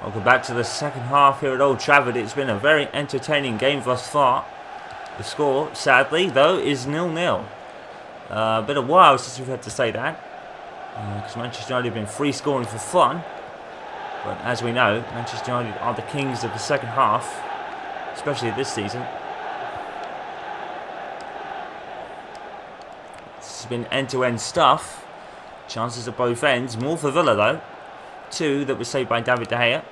Welcome back to the second half here at Old Trafford. It's been a very entertaining game thus far. The score, sadly, though, is 0-0. Been a while since we've had to say that. Because Manchester United have been free scoring for fun. But as we know, Manchester United are the kings of the second half. Especially this season. This has been end-to-end stuff. Chances at both ends. More for Villa, though. 2 that were saved by David De Gea.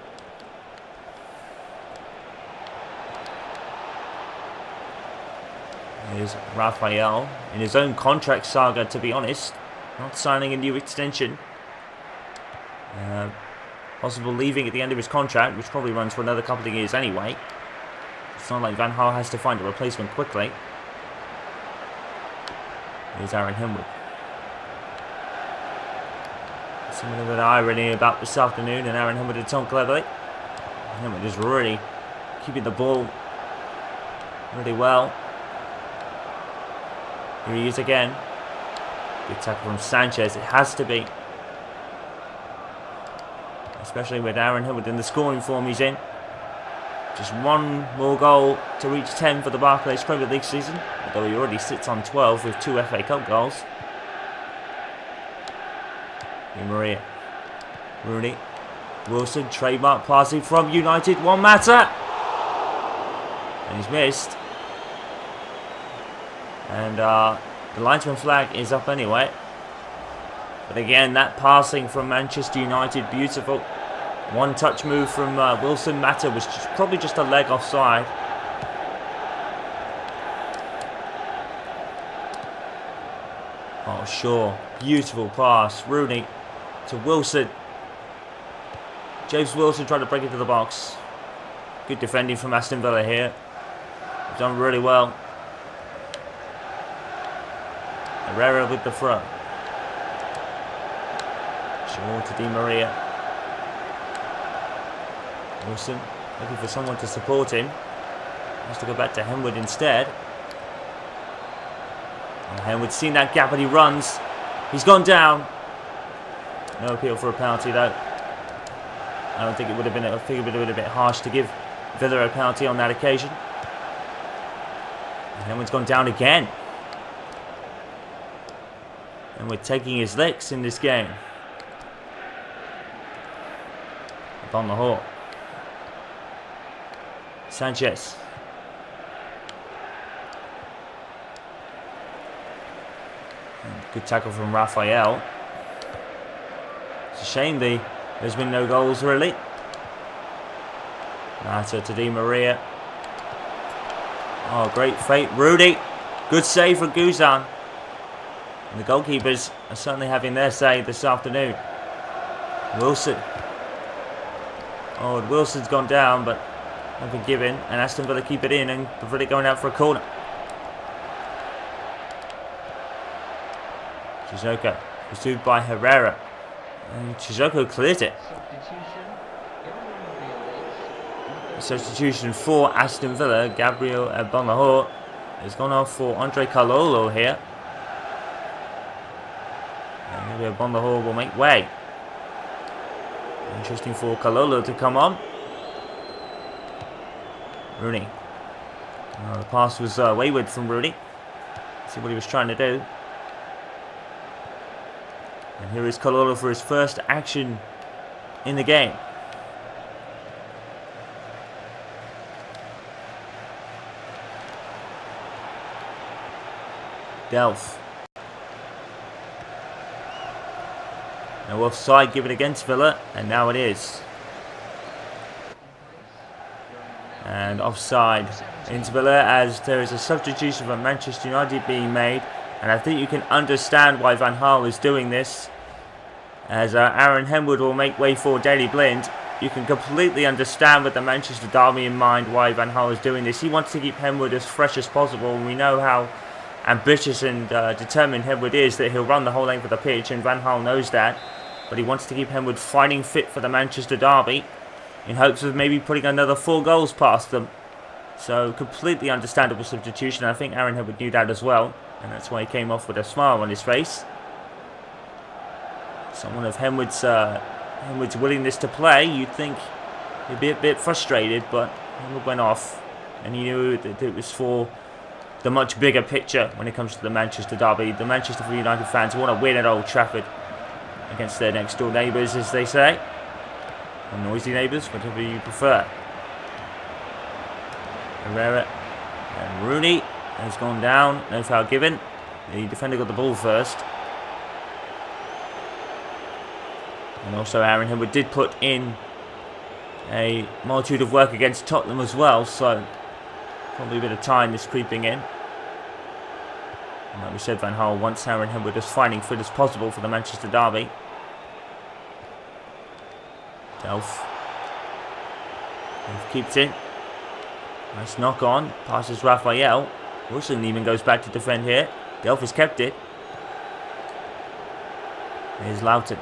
Here's Raphael in his own contract saga, to be honest. Not signing a new extension. Possible leaving at the end of his contract, which probably runs for another couple of years anyway. It's not like Van Gaal has to find a replacement quickly. Here's Aaron Henwood. Something of an irony about this afternoon, and Aaron Henwood did so cleverly. Henwood is really keeping the ball really well. Here he is again. Good tackle from Sanchez. It has to be. Especially with Aaron Henwood in the scoring form he's in. Just one more goal to reach 10 for the Barclays Premier League season. Although he already sits on 12 with 2 FA Cup goals. Di Maria. Rooney. Wilson. Trademark passing from United. One matter. And he's missed. And the linesman flag is up anyway. But again, that passing from Manchester United, beautiful. One touch move from Wilson. Mata was probably just a leg offside. Oh, sure. Beautiful pass. Rooney to Wilson. James Wilson trying to break into the box. Good defending from Aston Villa here. They've done really well. Herrera with the throw. Shaw to Di Maria. Wilson looking for someone to support him. Has to go back to Henwood instead. And Henwood's seen that gap and he runs. He's gone down. No appeal for a penalty though. I don't think it would have been. I think it would have been a bit harsh to give Villa a penalty on that occasion. And Henwood's gone down again. And we're taking his licks in this game. Up on the hawk. Sanchez. Good tackle from Raphael. It's a shame there's been no goals really. Mata to Di Maria. Oh, great fate. Rudy. Good save for Guzan. And the goalkeepers are certainly having their say this afternoon. Wilson. Oh, and Wilson's gone down, but nothing given. And Aston Villa keep it in and prevent it going out for a corner. Sissoko pursued by Herrera. And Sissoko clears it. Substitution for Aston Villa. Gabriel Bonahor has gone off for Andre Carlolo here. And Bonahor will make way. Interesting for Carlolo to come on. Rooney. The pass was wayward from Rooney. See what he was trying to do. And here is Carlolo for his first action in the game. Delph. No offside given against Villa, and now it is. And offside into Villa as there is a substitution for Manchester United being made. And I think you can understand why Van Gaal is doing this. As Aaron Henwood will make way for Daley Blind. You can completely understand with the Manchester derby in mind why Van Gaal is doing this. He wants to keep Henwood as fresh as possible. And we know how ambitious and determined Henwood is, that he'll run the whole length of the pitch. And Van Gaal knows that. But he wants to keep Henwood fighting fit for the Manchester derby. In hopes of maybe putting another 4 goals past them. So completely understandable substitution. I think Aaron Henwood knew that as well. And that's why he came off with a smile on his face. Someone of Henwood's willingness to play, you'd think He'd be a bit frustrated, but it went off. And he knew that it was for the much bigger picture when it comes to the Manchester derby. The Manchester United fans want to win at Old Trafford against their next door neighbours, as they say. Or noisy neighbours, whatever you prefer. Herrera and Rooney has gone down. No foul given. The defender got the ball first. And also Aaron Hill did put in a multitude of work against Tottenham as well, so probably a bit of time is creeping in. And like we said, Van Gaal wants Aaron Hill as fighting fit as possible for the Manchester derby. Delph keeps it. Nice knock on. Passes Raphael. Wilson even goes back to defend here. Delph has kept it. Here's Loughton.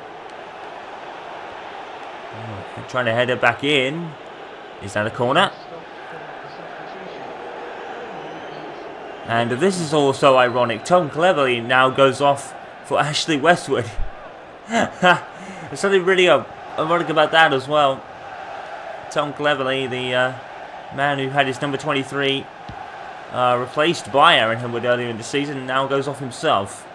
Trying to head it back in. Is that a corner? And this is also ironic. Tom Cleverley now goes off for Ashley Westwood. There's something really ironic about that as well. Tom Cleverley, the man who had his number 23 replaced by Aaron Hill earlier in the season, now goes off himself.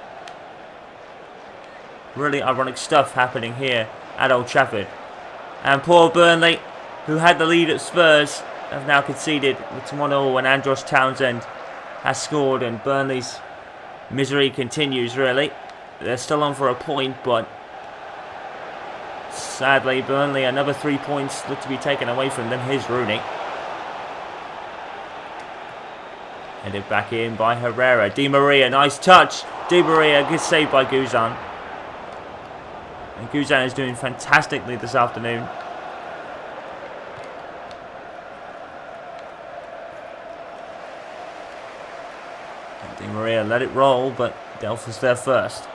Really ironic stuff happening here at Old Trafford. And poor Burnley, who had the lead at Spurs, have now conceded with 1-0 when Andros Townsend has scored, and Burnley's misery continues really. They're still on for a point, but sadly Burnley, another 3 points look to be taken away from them. Here's Rooney. Headed back in by Herrera. Di Maria, nice touch. Di Maria, good save by Guzan. And Guzan is doing fantastically this afternoon. And Di Maria let it roll, but Delph was there first.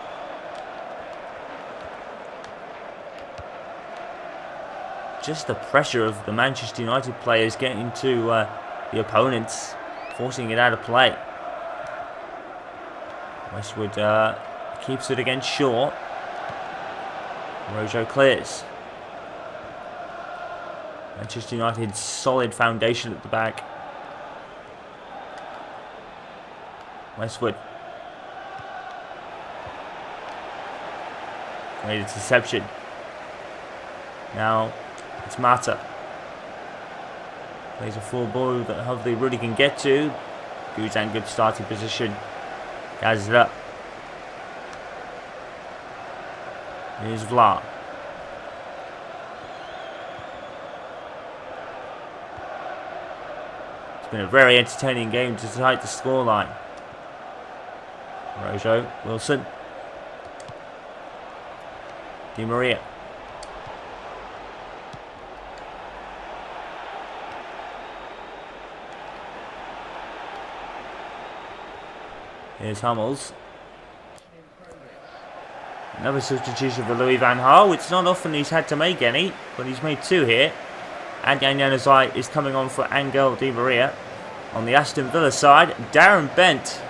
Just the pressure of the Manchester United players getting to the opponents, forcing it out of play. Westwood keeps it against Shaw. Rojo clears. Manchester United's solid foundation at the back. Westwood. Great interception. Now it's Mata. Plays a full ball that hopefully Rudy can get to. Guzan, good starting position. Gathers it up. Here's Vla. It's been a very entertaining game despite the scoreline. Rojo, Wilson. Di Maria. Here's Hummels. Another substitution for Louis Van Gaal. It's not often he's had to make any, but he's made two here. And Januzaj is coming on for Angel Di Maria. On the Aston Villa side, Darren Bent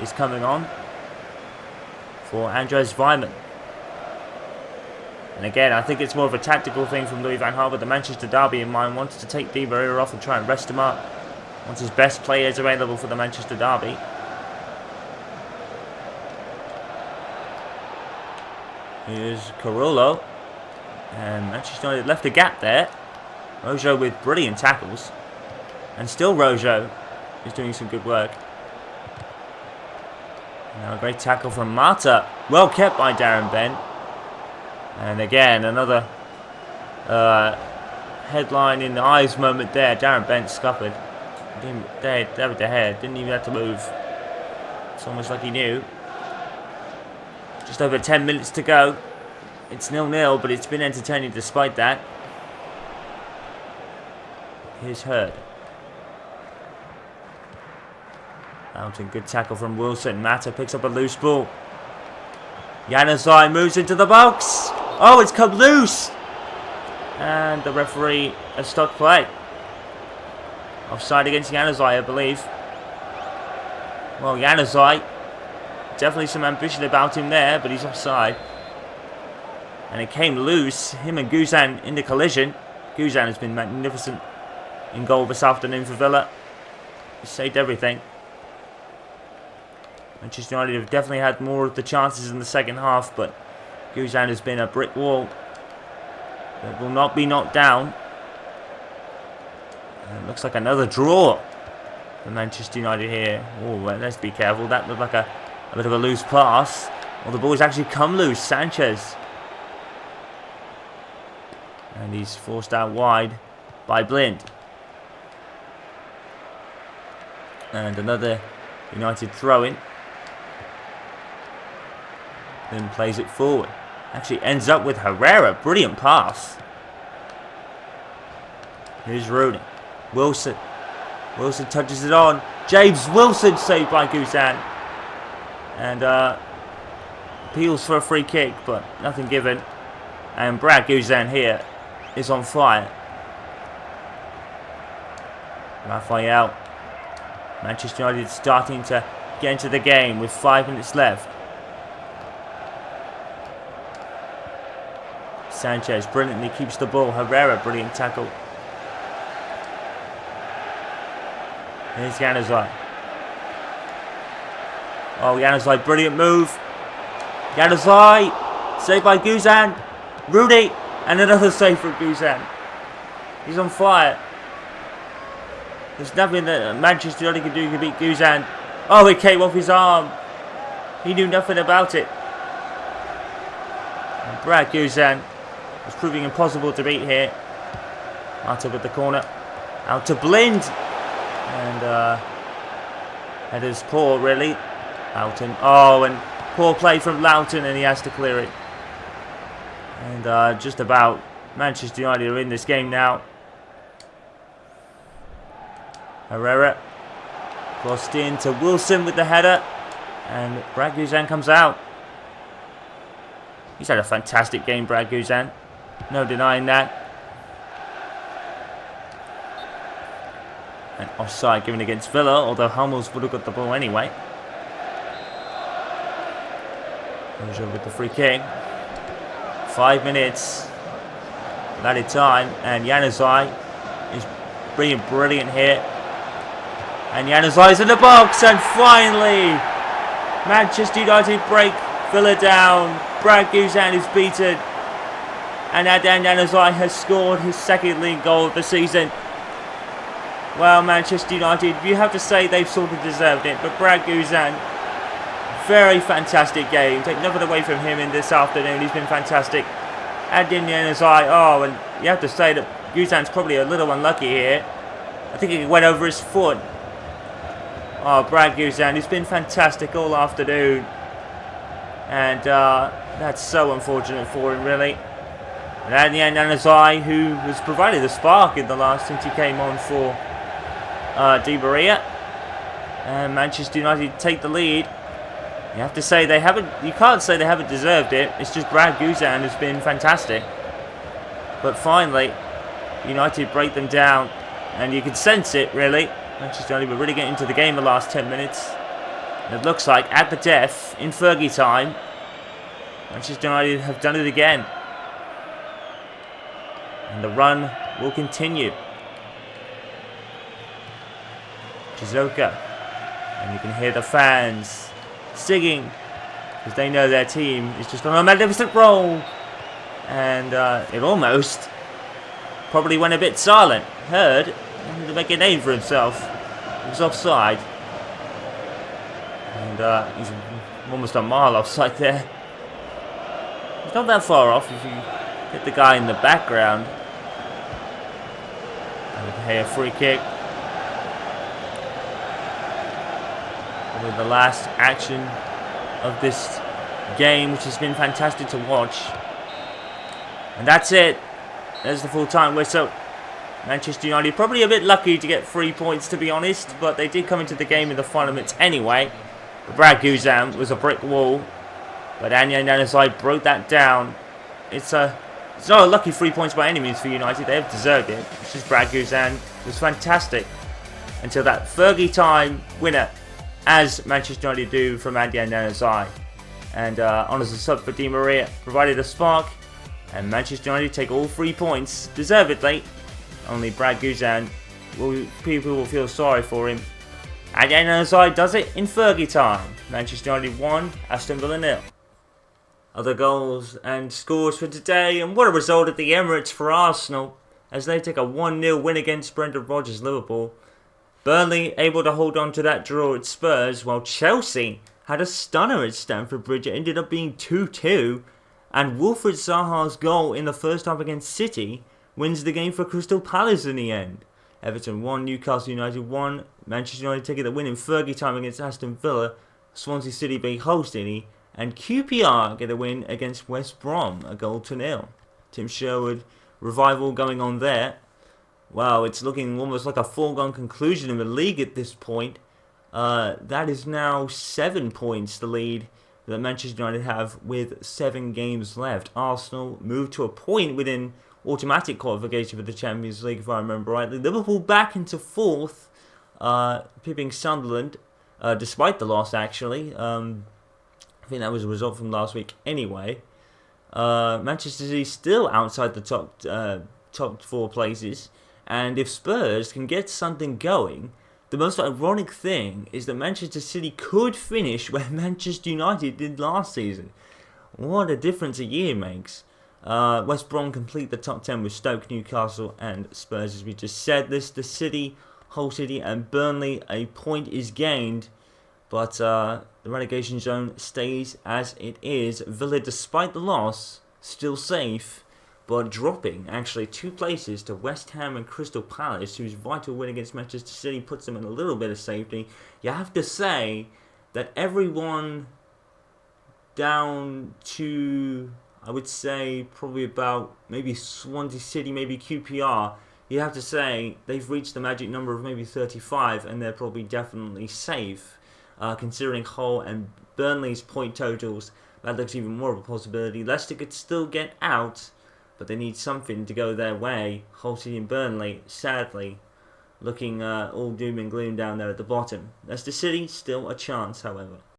is coming on for Andres Weimann. And again, I think it's more of a tactical thing from Louis Van Gaal, with the Manchester derby in mind. Wants to take Di Maria off and try and rest him up. Wants his best players available for the Manchester derby. Here's Carollo. And Manchester United left a gap there. Rojo with brilliant tackles. And still Rojo is doing some good work. Now a great tackle from Mata. Well kept by Darren Bent. And again, another headline in the eyes moment there. Darren Bent scuppered. David De Gea didn't even have to move. It's almost like he knew. Just over 10 minutes to go. It's 0-0, but it's been entertaining despite that. Here's Hurd. Mounting, good tackle from Wilson. Mata picks up a loose ball. Januzaj moves into the box. Oh, it's come loose. And the referee has stopped play. Offside against Januzaj, I believe. Well, Januzaj, definitely some ambition about him there, but he's offside. And it came loose. Him and Guzan in the collision. Guzan has been magnificent in goal this afternoon for Villa. He saved everything. Manchester United have definitely had more of the chances in the second half, but Guzan has been a brick wall that will not be knocked down. And it looks like another draw for Manchester United here. Oh, well, let's be careful. That looked like a bit of a loose pass. Well, the ball's actually come loose. Sanchez. And he's forced out wide by Blind. And another United throw-in. Then plays it forward. Actually ends up with Herrera. Brilliant pass. Here's Rooney. Wilson. Wilson touches it on. James Wilson saved by Guzan. And appeals for a free kick, but nothing given. And Brad Guzan here is on fire. Raphael. Manchester United starting to get into the game with 5 minutes left. Sanchez brilliantly keeps the ball. Herrera, brilliant tackle. Here's Januzaj. Oh, Januzaj, brilliant move. Januzaj, saved by Guzan. Rooney, and another save from Guzan. He's on fire. There's nothing that Manchester United can do to beat Guzan. Oh, it came off his arm. He knew nothing about it. And Brad Guzan was proving impossible to beat here. Marta with the corner. Out to Blind. And header's poor, really. Loughton. Oh, and poor play from Loughton, and he has to clear it. And just about Manchester United are in this game now. Herrera crossed in to Wilson with the header, and Brad Guzan comes out. He's had a fantastic game, Brad Guzan. No denying that. And offside given against Villa, although Hummels would have got the ball anyway. Roger with the free kick. 5 minutes of added time, and Januzaj is being brilliant here. And Januzaj's in the box, and finally Manchester United break Villa down. Brad Guzan is beaten, and Adnan Januzaj has scored his second league goal of the season. Well, Manchester United, you have to say they've sort of deserved it, but Brad Guzan, very fantastic game. Take nothing away from him in this afternoon. He's been fantastic. Adnan Januzaj, oh, and you have to say that Guzan's probably a little unlucky here. I think it went over his foot. Oh, Brad Guzan, he's been fantastic all afternoon. And that's so unfortunate for him, really. And Adnan Januzaj, who has provided the spark in the last since he came on for Di Maria. And Manchester United take the lead. You have to say they haven't. You can't say they haven't deserved it. It's just Brad Guzan has been fantastic. But finally, United break them down, and you can sense it really. Manchester United were really getting into the game the last 10 minutes. And it looks like at the death in Fergie time, Manchester United have done it again, and the run will continue. Chizoka, and you can hear the fans singing because they know their team is just on a magnificent roll, and it almost probably went a bit silent. Heard to make a name for himself. He was offside, and he's almost a mile offside there. He's not that far off if you hit the guy in the background. And here, free kick. With the last action of this game, which has been fantastic to watch. And that's it. There's the full-time whistle. Manchester United probably a bit lucky to get 3 points, to be honest, but they did come into the game in the final minutes anyway. Brad Guzan was a brick wall, but Adnan Januzaj broke that down. It's not a lucky 3 points by any means for United. They have deserved it. It's just Brad Guzan was fantastic until that Fergie time winner, as Manchester United do from Adnan Januzaj. And on as a sub for Di Maria, provided a spark And Manchester United take all 3 points, deservedly. Only Brad Guzan, people will feel sorry for him. And then the side does it in Fergie time. Manchester United 1, Aston Villa 0. Other goals and scores for today, and what a result at the Emirates for Arsenal as they take a 1-0 win against Brendan Rodgers' Liverpool. Burnley able to hold on to that draw at Spurs, while Chelsea had a stunner at Stamford Bridge. It ended up being 2-2, and Wilfried Zaha's goal in the first half against City wins the game for Crystal Palace in the end. Everton 1, Newcastle United 1, Manchester United taking the win in Fergie time against Aston Villa, Swansea City being host City, and QPR get a win against West Brom, a 0-0. Tim Sherwood revival going on there. Wow, it's looking almost like a foregone conclusion in the league at this point. That is now 7 points the lead that Manchester United have with 7 games left. Arsenal moved to a point within automatic qualification for the Champions League, if I remember rightly. Liverpool back into 4th, pipping Sunderland, despite the loss actually. I think that was a result from last week anyway. Manchester City still outside the top 4 places. And if Spurs can get something going, the most ironic thing is that Manchester City could finish where Manchester United did last season. What a difference a year makes. West Brom complete the top 10 with Stoke, Newcastle and Spurs, as we just said. The City, Hull City and Burnley, a point is gained. But the relegation zone stays as it is. Villa, despite the loss, still safe, but dropping actually 2 places to West Ham and Crystal Palace, whose vital win against Manchester City puts them in a little bit of safety. You have to say that everyone down to, I would say, probably about maybe Swansea City, maybe QPR, you have to say they've reached the magic number of maybe 35, and they're probably definitely safe. Considering Hull and Burnley's point totals, that looks even more of a possibility. Leicester could still get out, but they need something to go their way. Hull City and Burnley, sadly, looking all doom and gloom down there at the bottom. Leicester City, still a chance, however.